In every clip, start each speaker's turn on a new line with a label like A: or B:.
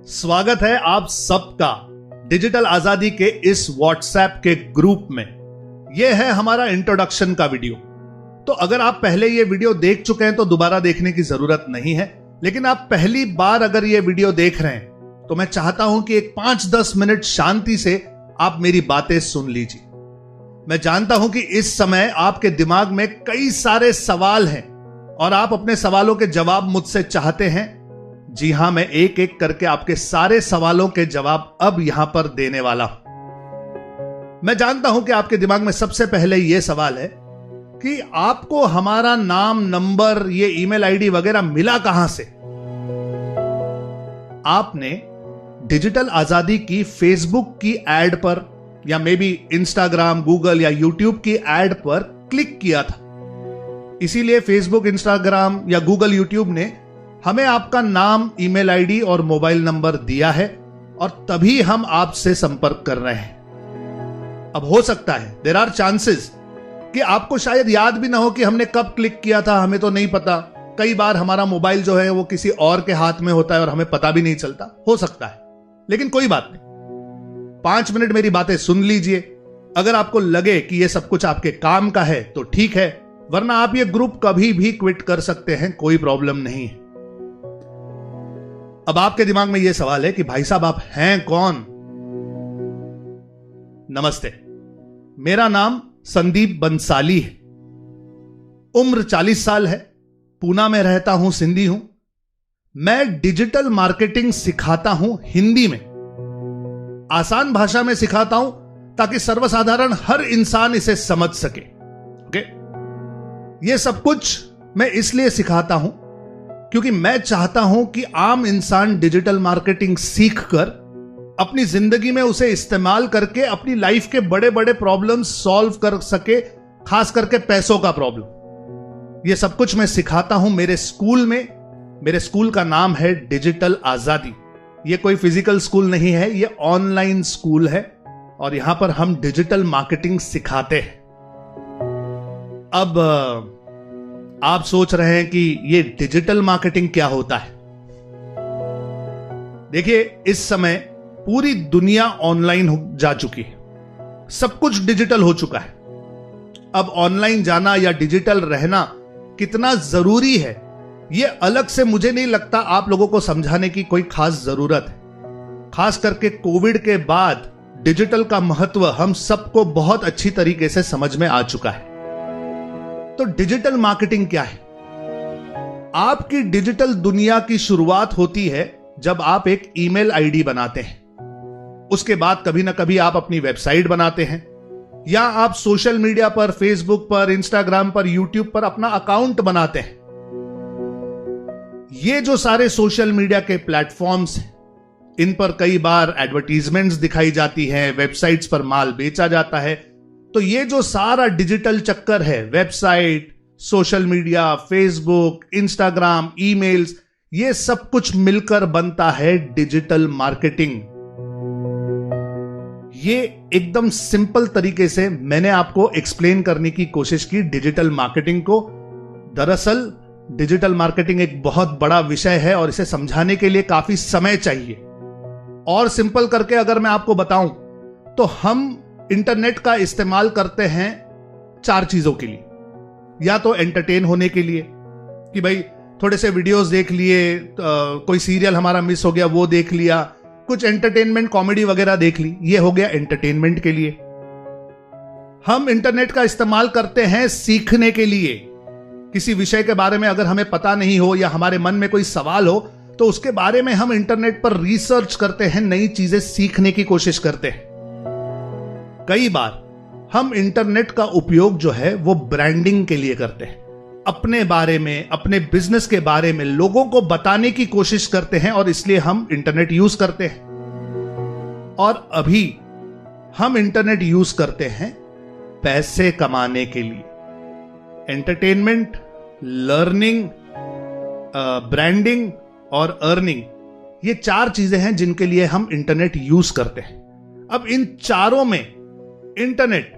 A: स्वागत है आप सबका डिजिटल आजादी के इस व्हाट्सएप के ग्रुप में। यह है हमारा इंट्रोडक्शन का वीडियो। तो अगर आप पहले ये वीडियो देख चुके हैं तो दोबारा देखने की जरूरत नहीं है, लेकिन आप पहली बार अगर ये वीडियो देख रहे हैं तो मैं चाहता हूं कि एक 5-10 मिनट शांति से आप मेरी बातें सुन लीजिए। मैं जानता हूं कि इस समय आपके दिमाग में कई सारे सवाल हैं और आप अपने सवालों के जवाब मुझसे चाहते हैं। जी हां, मैं एक एक करके आपके सारे सवालों के जवाब अब यहां पर देने वाला हूं। मैं जानता हूं कि आपके दिमाग में सबसे पहले यह सवाल है कि आपको हमारा नाम, नंबर, ये ईमेल आईडी वगैरह मिला कहां से। आपने डिजिटल आजादी की फेसबुक की एड पर या मे बी इंस्टाग्राम, गूगल या यूट्यूब की एड पर क्लिक किया था। इसीलिए फेसबुक, इंस्टाग्राम या गूगल, यूट्यूब ने हमें आपका नाम, ईमेल आईडी और मोबाइल नंबर दिया है और तभी हम आपसे संपर्क कर रहे हैं। अब हो सकता है, देयर आर चांसेस कि आपको शायद याद भी ना हो कि हमने कब क्लिक किया था, हमें तो नहीं पता। कई बार हमारा मोबाइल जो है वो किसी और के हाथ में होता है और हमें पता भी नहीं चलता, हो सकता है। लेकिन कोई बात नहीं, 5 मिनट मेरी बातें सुन लीजिए। अगर आपको लगे कि ये सब कुछ आपके काम का है तो ठीक है, वरना आप ये ग्रुप कभी भी क्विट कर सकते हैं, कोई प्रॉब्लम नहीं है। अब आपके दिमाग में यह सवाल है कि भाई साहब आप हैं कौन। नमस्ते, मेरा नाम संदीप बंसाली है। उम्र 40 साल है, पूना में रहता हूं, सिंधी हूं। मैं डिजिटल मार्केटिंग सिखाता हूं हिंदी में, आसान भाषा में सिखाता हूं ताकि सर्वसाधारण हर इंसान इसे समझ सके। ओके, यह सब कुछ मैं इसलिए सिखाता हूं क्योंकि मैं चाहता हूं कि आम इंसान डिजिटल मार्केटिंग सीखकर अपनी जिंदगी में उसे इस्तेमाल करके अपनी लाइफ के बड़े बड़े प्रॉब्लम सॉल्व कर सके, खास करके पैसों का प्रॉब्लम। यह सब कुछ मैं सिखाता हूं मेरे स्कूल में। मेरे स्कूल का नाम है डिजिटल आजादी। यह कोई फिजिकल स्कूल नहीं है, यह ऑनलाइन स्कूल है और यहां पर हम डिजिटल मार्केटिंग सिखाते हैं। अब आप सोच रहे हैं कि ये डिजिटल मार्केटिंग क्या होता है। देखिए, इस समय पूरी दुनिया ऑनलाइन जा चुकी है, सब कुछ डिजिटल हो चुका है। अब ऑनलाइन जाना या डिजिटल रहना कितना जरूरी है, यह अलग से मुझे नहीं लगता आप लोगों को समझाने की कोई खास जरूरत है। खास करके कोविड के बाद डिजिटल का महत्व हम सबको बहुत अच्छी तरीके से समझ में आ चुका है। तो डिजिटल मार्केटिंग क्या है? आपकी डिजिटल दुनिया की शुरुआत होती है जब आप एक ईमेल आईडी बनाते हैं। उसके बाद कभी ना कभी आप अपनी वेबसाइट बनाते हैं या आप सोशल मीडिया पर, फेसबुक पर, इंस्टाग्राम पर, यूट्यूब पर अपना अकाउंट बनाते हैं। ये जो सारे सोशल मीडिया के प्लेटफॉर्म्स हैं, इन पर कई बार एडवर्टीजमेंट्स दिखाई जाती हैं, वेबसाइट्स पर माल बेचा जाता है। तो ये जो सारा डिजिटल चक्कर है, website, social media, Facebook, Instagram, emails, ये सब कुछ मिलकर बनता है डिजिटल मार्केटिंग। ये एकदम सिंपल तरीके से मैंने आपको एक्सप्लेन करने की कोशिश की डिजिटल मार्केटिंग को। दरअसल डिजिटल मार्केटिंग एक बहुत बड़ा विषय है और इसे समझाने के लिए काफी समय चाहिए। और सिंपल करके अगर मैं आपको बताऊं तो हम इंटरनेट का इस्तेमाल करते हैं 4 चीजों के लिए। या तो एंटरटेन होने के लिए कि भाई थोड़े से वीडियोस देख लिए, कोई सीरियल हमारा मिस हो गया वो देख लिया, कुछ एंटरटेनमेंट, कॉमेडी वगैरह देख ली, ये हो गया एंटरटेनमेंट के लिए। हम इंटरनेट का इस्तेमाल करते हैं सीखने के लिए। किसी विषय के बारे में अगर हमें पता नहीं हो या हमारे मन में कोई सवाल हो तो उसके बारे में हम इंटरनेट पर रिसर्च करते हैं, नई चीजें सीखने की कोशिश करते हैं। कई बार हम इंटरनेट का उपयोग जो है वो ब्रांडिंग के लिए करते हैं। अपने बारे में, अपने बिजनेस के बारे में लोगों को बताने की कोशिश करते हैं और इसलिए हम इंटरनेट यूज करते हैं। और अभी हम इंटरनेट यूज करते हैं पैसे कमाने के लिए। एंटरटेनमेंट, लर्निंग, ब्रांडिंग और अर्निंग, ये 4 चीजें हैं जिनके लिए हम इंटरनेट यूज करते हैं। अब इन चारों में इंटरनेट,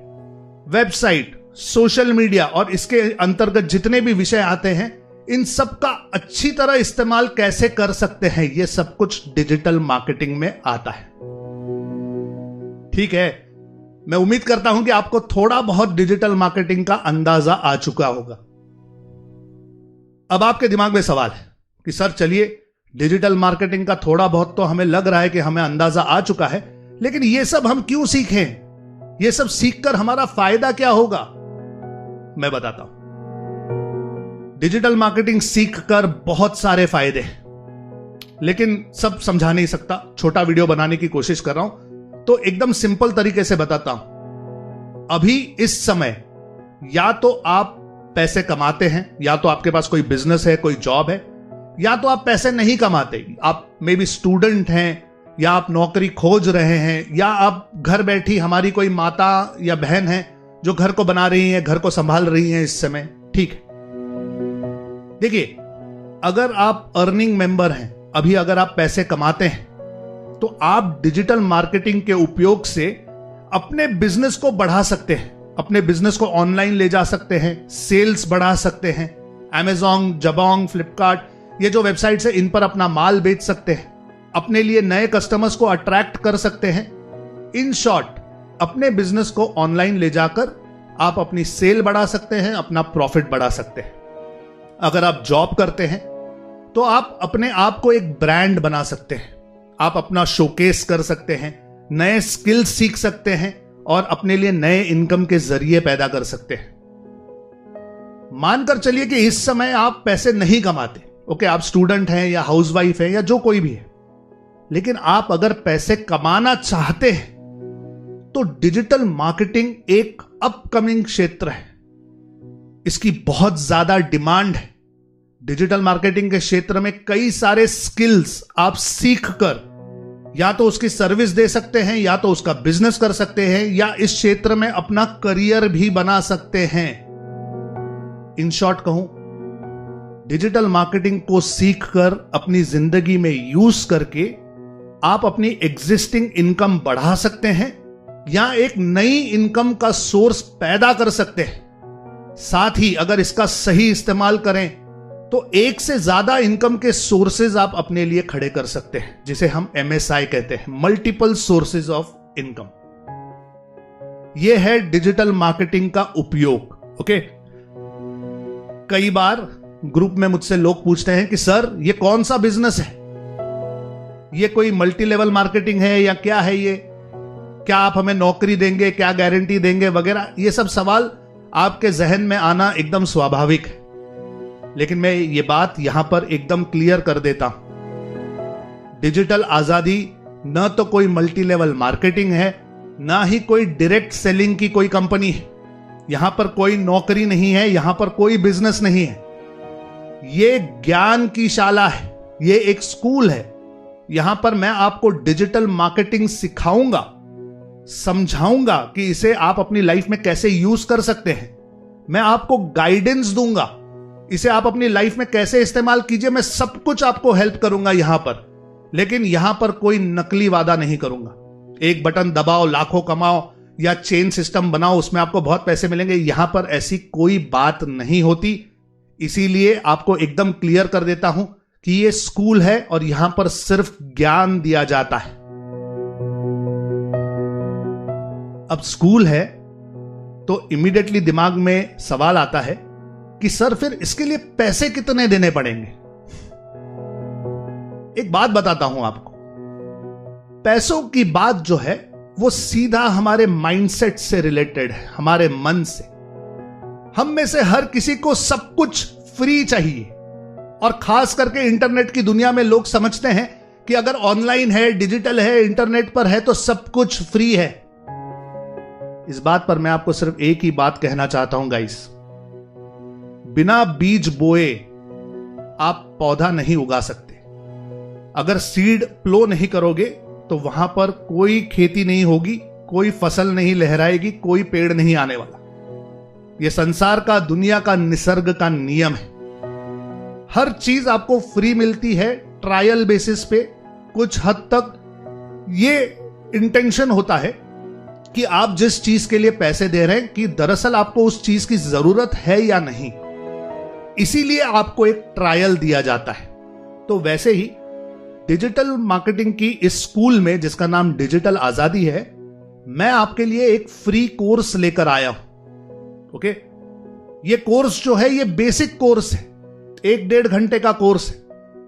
A: वेबसाइट, सोशल मीडिया और इसके अंतर्गत जितने भी विषय आते हैं, इन सब का अच्छी तरह इस्तेमाल कैसे कर सकते हैं, यह सब कुछ डिजिटल मार्केटिंग में आता है। ठीक है, मैं उम्मीद करता हूं कि आपको थोड़ा बहुत डिजिटल मार्केटिंग का अंदाजा आ चुका होगा। अब आपके दिमाग में सवाल है कि सर चलिए, डिजिटल मार्केटिंग का थोड़ा बहुत तो हमें लग रहा है कि हमें अंदाजा आ चुका है, लेकिन यह सब हम क्यों सीखें? यह सब सीखकर हमारा फायदा क्या होगा? मैं बताता हूं। डिजिटल मार्केटिंग सीखकर बहुत सारे फायदे हैं, लेकिन सब समझा नहीं सकता। छोटा वीडियो बनाने की कोशिश कर रहा हूं, तो एकदम सिंपल तरीके से बताता हूं। अभी इस समय या तो आप पैसे कमाते हैं, या तो आपके पास कोई बिजनेस है, कोई जॉब है, या तो आप पैसे नहीं कमाते। आप मे बी स्टूडेंट हैं, या आप नौकरी खोज रहे हैं, या आप घर बैठी, हमारी कोई माता या बहन है जो घर को बना रही है, घर को संभाल रही है इस समय। ठीक है, देखिए, अगर आप अर्निंग मेंबर हैं, अभी अगर आप पैसे कमाते हैं, तो आप डिजिटल मार्केटिंग के उपयोग से अपने बिजनेस को बढ़ा सकते हैं, अपने बिजनेस को ऑनलाइन ले जा सकते हैं, सेल्स बढ़ा सकते हैं। Amazon, जबोंग, फ्लिपकार्ट, ये जो वेबसाइट्स है, इन पर अपना माल बेच सकते हैं, अपने लिए नए कस्टमर्स को अट्रैक्ट कर सकते हैं। इन शॉर्ट, अपने बिजनेस को ऑनलाइन ले जाकर आप अपनी सेल बढ़ा सकते हैं, अपना प्रॉफिट बढ़ा सकते हैं। अगर आप जॉब करते हैं, तो आप अपने आप को एक ब्रांड बना सकते हैं, आप अपना शोकेस कर सकते हैं, नए स्किल्स सीख सकते हैं और अपने लिए नए इनकम के जरिए पैदा कर सकते हैं। मानकर चलिए कि इस समय आप पैसे नहीं कमाते, ओके, आप स्टूडेंट हैं या हाउसवाइफ हैं या जो कोई भी है, लेकिन आप अगर पैसे कमाना चाहते हैं, तो डिजिटल मार्केटिंग एक अपकमिंग क्षेत्र है। इसकी बहुत ज्यादा डिमांड है। डिजिटल मार्केटिंग के क्षेत्र में कई सारे स्किल्स आप सीखकर या तो उसकी सर्विस दे सकते हैं, या तो उसका बिजनेस कर सकते हैं, या इस क्षेत्र में अपना करियर भी बना सकते हैं। इन शॉर्ट कहूं, डिजिटल मार्केटिंग को सीखकर अपनी जिंदगी में यूज करके आप अपनी एग्जिस्टिंग इनकम बढ़ा सकते हैं, या एक नई इनकम का सोर्स पैदा कर सकते हैं। साथ ही अगर इसका सही इस्तेमाल करें, तो एक से ज्यादा इनकम के सोर्सेज आप अपने लिए खड़े कर सकते हैं, जिसे हम MSI कहते हैं, मल्टीपल सोर्सेज ऑफ इनकम। यह है डिजिटल मार्केटिंग का उपयोग। ओके, कई बार ग्रुप में मुझसे लोग पूछते हैं कि सर ये कौन सा बिजनेस है, ये कोई मल्टी लेवल मार्केटिंग है या क्या है ये, क्या आप हमें नौकरी देंगे, क्या गारंटी देंगे वगैरह। ये सब सवाल आपके जहन में आना एकदम स्वाभाविक है, लेकिन मैं ये बात यहां पर एकदम क्लियर कर देता हूं। डिजिटल आजादी न तो कोई मल्टी लेवल मार्केटिंग है, ना ही कोई डायरेक्ट सेलिंग की कोई कंपनी है। यहां पर कोई नौकरी नहीं है, यहां पर कोई बिजनेस नहीं है। ये ज्ञान की शाला है, ये एक स्कूल है। यहां पर मैं आपको डिजिटल मार्केटिंग सिखाऊंगा, समझाऊंगा कि इसे आप अपनी लाइफ में कैसे यूज कर सकते हैं। मैं आपको गाइडेंस दूंगा, इसे आप अपनी लाइफ में कैसे इस्तेमाल कीजिए। मैं सब कुछ आपको हेल्प करूंगा यहां पर, लेकिन यहां पर कोई नकली वादा नहीं करूंगा। एक बटन दबाओ, लाखों कमाओ, या चेन सिस्टम बनाओ, उसमें आपको बहुत पैसे मिलेंगे, यहां पर ऐसी कोई बात नहीं होती। इसीलिए आपको एकदम क्लियर कर देता हूं कि यह स्कूल है और यहां पर सिर्फ ज्ञान दिया जाता है। अब स्कूल है तो इमीडिएटली दिमाग में सवाल आता है कि सर फिर इसके लिए पैसे कितने देने पड़ेंगे। एक बात बताता हूं आपको, पैसों की बात जो है वो सीधा हमारे माइंडसेट से रिलेटेड है, हमारे मन से। हम में से हर किसी को सब कुछ फ्री चाहिए, और खास करके इंटरनेट की दुनिया में लोग समझते हैं कि अगर ऑनलाइन है, डिजिटल है, इंटरनेट पर है तो सब कुछ फ्री है। इस बात पर मैं आपको सिर्फ एक ही बात कहना चाहता हूं गाइस, बिना बीज बोए आप पौधा नहीं उगा सकते। अगर सीड प्लो नहीं करोगे तो वहां पर कोई खेती नहीं होगी, कोई फसल नहीं लहराएगी, कोई पेड़ नहीं आने वाला। यह संसार का, दुनिया का, निसर्ग का नियम है। हर चीज आपको फ्री मिलती है, ट्रायल बेसिस पे। कुछ हद तक ये इंटेंशन होता है कि आप जिस चीज के लिए पैसे दे रहे हैं कि दरअसल आपको उस चीज की जरूरत है या नहीं। इसीलिए आपको एक ट्रायल दिया जाता है। तो वैसे ही डिजिटल मार्केटिंग की इस स्कूल में, जिसका नाम डिजिटल आजादी है, मैं आपके लिए एक फ्री कोर्स लेकर आया हूं। ओके, ये कोर्स जो है ये बेसिक कोर्स है, 1-1.5 घंटे का कोर्स है।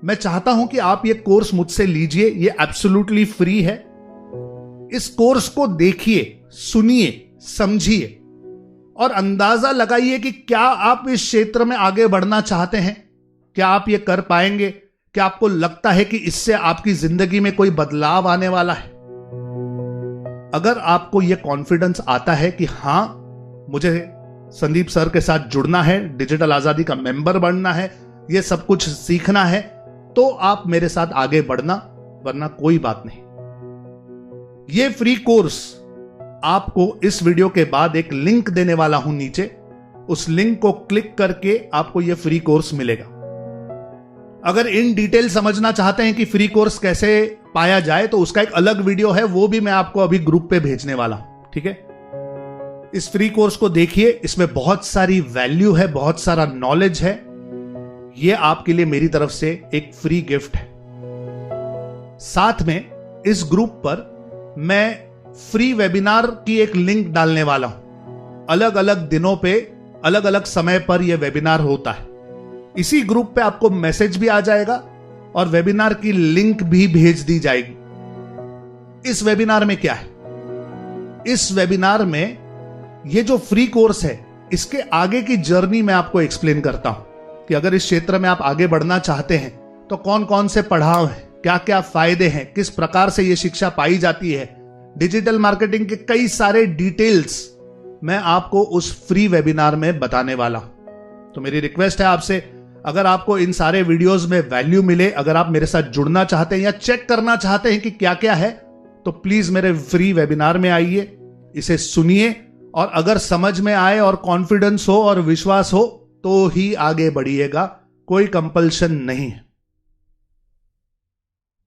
A: मैं चाहता हूं कि आप ये कोर्स मुझसे लीजिए, ये एब्सोल्युटली फ्री है। इस कोर्स को देखिए, सुनिए, समझिए और अंदाजा लगाइए कि क्या आप इस क्षेत्र में आगे बढ़ना चाहते हैं, क्या आप ये कर पाएंगे, क्या आपको लगता है कि इससे आपकी जिंदगी में कोई बदलाव आने वाला है। अगर आपको यह कॉन्फिडेंस आता है कि हां, मुझे संदीप सर के साथ जुड़ना है, डिजिटल आजादी का मेंबर बनना है, यह सब कुछ सीखना है, तो आप मेरे साथ आगे बढ़ना, वरना कोई बात नहीं। यह फ्री कोर्स आपको इस वीडियो के बाद एक लिंक देने वाला हूं नीचे, उस लिंक को क्लिक करके आपको यह फ्री कोर्स मिलेगा। अगर इन डिटेल समझना चाहते हैं कि फ्री कोर्स कैसे पाया जाए, तो उसका एक अलग वीडियो है, वो भी मैं आपको अभी ग्रुप पे भेजने वाला हूं। ठीक है, इस फ्री कोर्स को देखिए, इसमें बहुत सारी वैल्यू है, बहुत सारा नॉलेज है। यह आपके लिए मेरी तरफ से एक फ्री गिफ्ट है। साथ में इस ग्रुप पर मैं फ्री वेबिनार की एक लिंक डालने वाला हूं। अलग अलग दिनों पे, अलग अलग समय पर यह वेबिनार होता है। इसी ग्रुप पे आपको मैसेज भी आ जाएगा और वेबिनार की लिंक भी भेज दी जाएगी। इस वेबिनार में क्या है? इस वेबिनार में ये जो फ्री कोर्स है, इसके आगे की जर्नी मैं आपको एक्सप्लेन करता हूं कि अगर इस क्षेत्र में आप आगे बढ़ना चाहते हैं तो कौन कौन से पड़ाव हैं, क्या क्या फायदे हैं, किस प्रकार से यह शिक्षा पाई जाती है, डिजिटल मार्केटिंग के कई सारे डिटेल्स मैं आपको उस फ्री वेबिनार में बताने वाला हूं। तो मेरी रिक्वेस्ट है आपसे, अगर आपको इन सारे वीडियोस में वैल्यू मिले, अगर आप मेरे साथ जुड़ना चाहते हैं या चेक करना चाहते हैं कि क्या क्या है, तो प्लीज मेरे फ्री वेबिनार में आइए, इसे सुनिए और अगर समझ में आए और कॉन्फिडेंस हो और विश्वास हो तो ही आगे बढ़िएगा, कोई कंपल्शन नहीं है।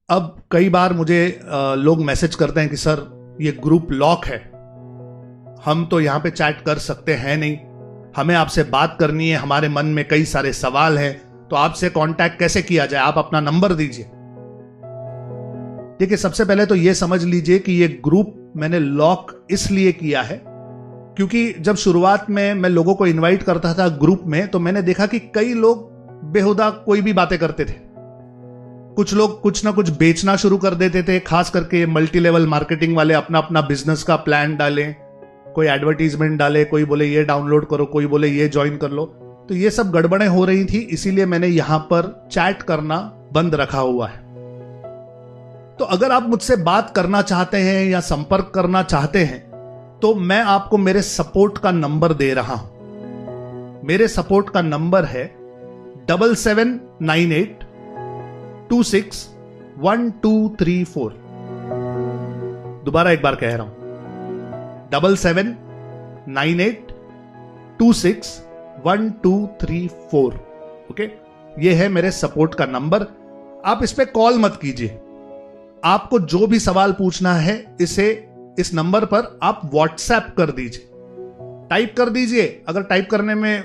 A: अब कई बार मुझे लोग मैसेज करते हैं कि सर ये ग्रुप लॉक है, हम तो यहां पे चैट कर सकते हैं नहीं, हमें आपसे बात करनी है, हमारे मन में कई सारे सवाल हैं, तो आपसे कांटेक्ट कैसे किया जाए, आप अपना नंबर दीजिए। देखिए, सबसे पहले तो यह समझ लीजिए कि यह ग्रुप मैंने लॉक इसलिए किया है क्योंकि जब शुरुआत में मैं लोगों को इनवाइट करता था ग्रुप में, तो मैंने देखा कि कई लोग बेहुदा कोई भी बातें करते थे। कुछ लोग कुछ ना कुछ बेचना शुरू कर देते थे, खास करके मल्टी लेवल मार्केटिंग वाले अपना अपना बिजनेस का प्लान डालें, कोई एडवर्टीजमेंट डाले, कोई बोले ये डाउनलोड करो, कोई बोले ये ज्वाइन कर लो। तो ये सब गड़बड़ें हो रही थी, इसीलिए मैंने यहां पर चैट करना बंद रखा हुआ है। तो अगर आप मुझसे बात करना चाहते हैं या संपर्क करना चाहते हैं, तो मैं आपको मेरे सपोर्ट का नंबर दे रहा हूं। मेरे सपोर्ट का नंबर है 7798261234। दोबारा एक बार कह रहा हूं, 7798261234। ओके, ये है मेरे सपोर्ट का नंबर। आप इस पे कॉल मत कीजिए, आपको जो भी सवाल पूछना है इस नंबर पर आप व्हाट्सएप कर दीजिए, टाइप कर दीजिए। अगर टाइप करने में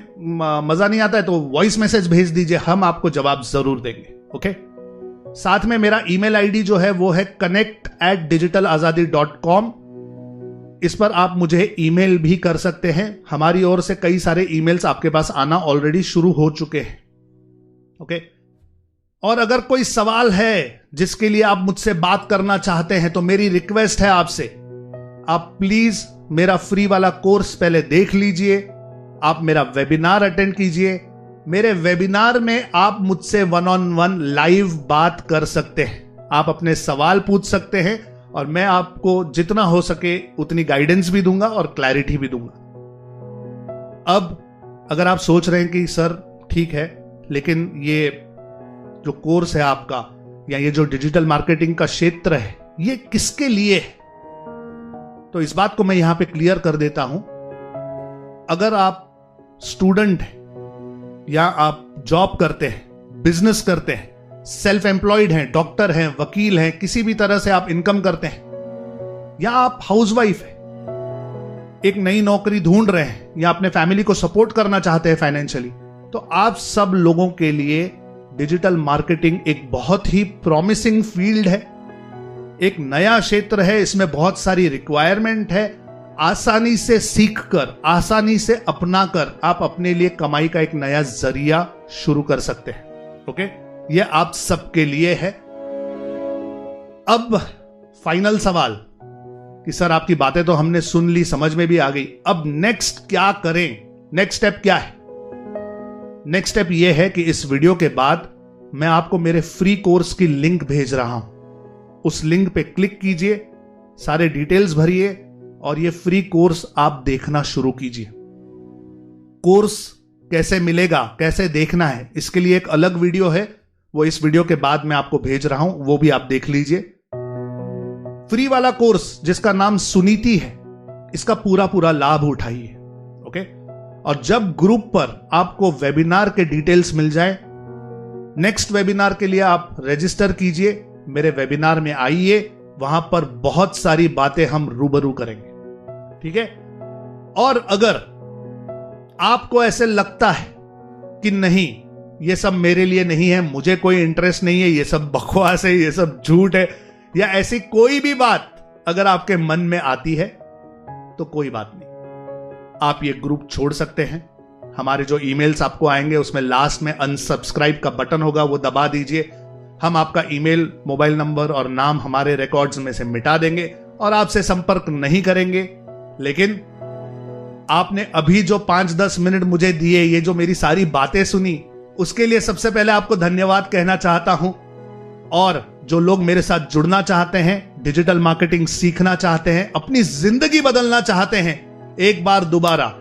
A: मजा नहीं आता है तो वॉइस मैसेज भेज दीजिए, हम आपको जवाब जरूर देंगे। ओके, साथ में मेरा ईमेल आईडी जो है वो है connect@digitalazadi.com। इस पर आप मुझे ईमेल भी कर सकते हैं। हमारी ओर से कई सारे ईमेल्स आपके पास आना ऑलरेडी शुरू हो चुके हैं। ओके, और अगर कोई सवाल है जिसके लिए आप मुझसे बात करना चाहते हैं, तो मेरी रिक्वेस्ट है आपसे, आप प्लीज मेरा फ्री वाला कोर्स पहले देख लीजिए, आप मेरा वेबिनार अटेंड कीजिए। मेरे वेबिनार में आप मुझसे 1-on-1 लाइव बात कर सकते हैं, आप अपने सवाल पूछ सकते हैं और मैं आपको जितना हो सके उतनी गाइडेंस भी दूंगा और क्लैरिटी भी दूंगा। अब अगर आप सोच रहे हैं कि सर ठीक है, लेकिन ये जो कोर्स है आपका या ये जो डिजिटल मार्केटिंग का क्षेत्र है, ये किसके लिए है, तो इस बात को मैं यहां पे क्लियर कर देता हूं। अगर आप स्टूडेंट हैं या आप जॉब करते हैं, बिजनेस करते हैं, सेल्फ एम्प्लॉयड हैं, डॉक्टर हैं, वकील हैं, किसी भी तरह से आप इनकम करते हैं, या आप हाउसवाइफ हैं, एक नई नौकरी ढूंढ रहे हैं या अपने फैमिली को सपोर्ट करना चाहते हैं फाइनेंशियली, तो आप सब लोगों के लिए डिजिटल मार्केटिंग एक बहुत ही प्रॉमिसिंग फील्ड है, एक नया क्षेत्र है, इसमें बहुत सारी रिक्वायरमेंट है। आसानी से सीखकर, आसानी से अपनाकर आप अपने लिए कमाई का एक नया जरिया शुरू कर सकते हैं। ओके, ये आप सबके लिए है। अब फाइनल सवाल कि सर आपकी बातें तो हमने सुन ली, समझ में भी आ गई, अब नेक्स्ट क्या करें? नेक्स्ट स्टेप क्या है? नेक्स्ट स्टेप यह है कि इस वीडियो के बाद मैं आपको मेरे फ्री कोर्स की लिंक भेज रहा हूं। उस लिंक पे क्लिक कीजिए, सारे डिटेल्स भरिए और ये फ्री कोर्स आप देखना शुरू कीजिए। कोर्स कैसे मिलेगा, कैसे देखना है, इसके लिए एक अलग वीडियो है, वो इस वीडियो के बाद मैं आपको भेज रहा हूं, वो भी आप देख लीजिए। फ्री वाला कोर्स जिसका नाम सुनीति है, इसका पूरा लाभ उठाइए। ओके, और जब ग्रुप पर आपको वेबिनार के डिटेल्स मिल जाए, नेक्स्ट वेबिनार के लिए आप रजिस्टर कीजिए, मेरे वेबिनार में आइए, वहां पर बहुत सारी बातें हम रूबरू करेंगे। ठीक है? और अगर आपको ऐसे लगता है कि नहीं, ये सब मेरे लिए नहीं है, मुझे कोई इंटरेस्ट नहीं है, ये सब बकवास है, ये सब झूठ है, या ऐसी कोई भी बात अगर आपके मन में आती है, तो कोई बात नहीं, आप ये ग्रुप छोड़ सकते हैं। हमारे जो ईमेल्स आपको आएंगे उसमें लास्ट में अनसब्सक्राइब का बटन होगा, वो दबा दीजिए। हम आपका ईमेल, मोबाइल नंबर और नाम हमारे रिकॉर्ड्स में से मिटा देंगे और आपसे संपर्क नहीं करेंगे। लेकिन आपने अभी जो 5-10 मिनट मुझे दिए, ये जो मेरी सारी बातें सुनी, उसके लिए सबसे पहले आपको धन्यवाद कहना चाहता हूं। और जो लोग मेरे साथ जुड़ना चाहते हैं, डिजिटल मार्केटिंग सीखना चाहते हैं, अपनी जिंदगी बदलना चाहते हैं, एक बार दोबारा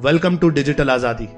A: वेलकम टू डिजिटल आजादी।